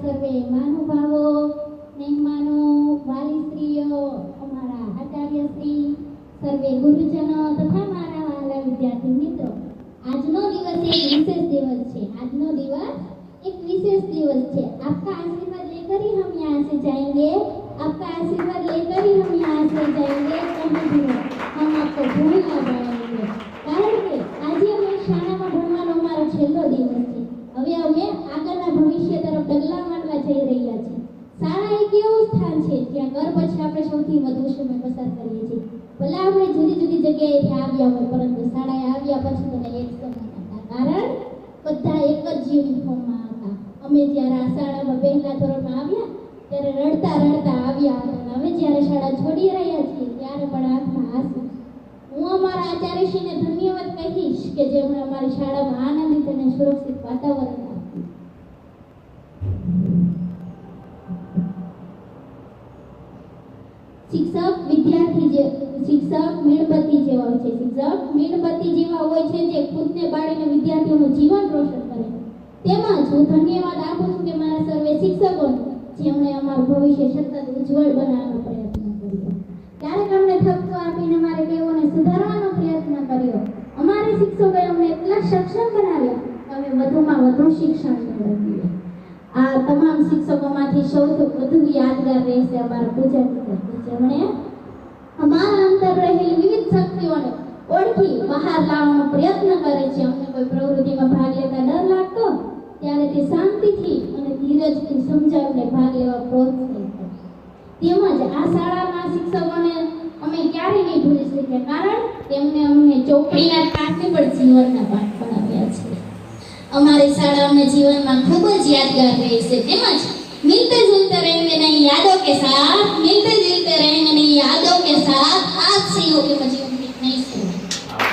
સર્વે મહાનુભાવો, મહેમાનો, વાલીશ્રીઓ, અમારા આચાર્યશ્રી, સર્વે ગુરુજનો તથા મારા વહાલા વિદ્યાર્થી મિત્રો, આજનો દિવસ એક વિશેષ દિવસ છે। આજનો દિવસ एक विशेष दिवस है। आपका आशीर्वाद लेकर ही हम यहाँ से जाएंगे, आपका आशीर्वाद लेकर ही हम यहाँ से जाएंगे। कहीं भी हम आपको भूल ना जाएंगे, कारण के आज हमें शाળામાં ભણવાનો અમારો છેલ્લો દિવસ છે। હવે અમે આગળના ભવિષ્ય તરફ ડગલા માંડવા જઈ રહ્યા છીએ। શાળા એક એવું સ્થાન છે જ્યાં ઘર પછી આપણે સૌથી વધુ સમય પસાર કરીએ છીએ। ભલે આપણે જુદી જુદી જગ્યાએથી આવ્યા હોય, પરંતુ શાળાએ આવ્યા પછી તો એક સમાન હતા, કારણ બધા એક જ યુનિફોર્મમાં હતા। અમે જ્યારે આ શાળામાં પહેલા ધોરણમાં આવ્યા ત્યારે રડતા રડતા આવ્યા હતા, હવે જ્યારે શાળા છોડી રહ્યા છીએ ત્યારે પણ આંખમાં આંસુ। હું અમારા આચાર્યશ્રીને ધન્યવાદ કહીશ કે જેમણે અમારી શાળામાં આનંદિત અને સુરક્ષિત વાતાવરણ આપ્યું। શિક્ષક મીણબત્તી જેવા હોય છે। શિક્ષક મીણબત્તી જેવા હોય છે જે ખુદને બાળીને વિદ્યાર્થીઓનું જીવન રોશન કરે। તેમાં હું ધન્યવાદ આપું છું કે મારા સર્વે શિક્ષકોને, જેમણે અમારું ભવિષ્ય સતત ઉજ્જવળ બનાવવાનો પ્રયત્ન કર્યો। ક્યારેક અમને ઠપકો આપીને અમારે ટેવોને સુધારવાનો પ્રયત્ન કર્યો। અમારે શિક્ષકોએ અમને એટલા સક્ષમ બનાવ્યા કે અમે વધુમાં વધુ શિક્ષણ મેળવીએ। આ તમામ શિક્ષકોમાંથી સૌથી વધુ યાદગાર રહેશે અમારા પૂજા ટીચર, જેમણે અમારા અંદર રહેલી વિવિધ શક્તિઓને ઓળખી બહાર લાવવાનો પ્રયત્ન કરે છે। અમને કોઈ પ્રવૃત્તિમાં ભાગ લેતા ડર લાગતો ત્યારે તે શાંતિથી અને ધીરજથી સમજાવીને ભાગ લેવા પ્રોત્સાહિત કરે। તેમજ આ શાળાના શિક્ષકોને અમે ક્યારેય નહીં ભૂલી શકીએ, કારણ તેમને અમને ચોપડીના પાઠને પણ જીવનના પાઠ ભણાવ્યા છે। અમારી શાળા અમને જીવનમાં ખૂબ જ યાદગાર રહેશે। તેમજ मिलते जुलते रहेंगे नहीं यादों के साथ, मिलते जुलते रहेंगे नहीं यादों के साथ। आज से ही होके मुझे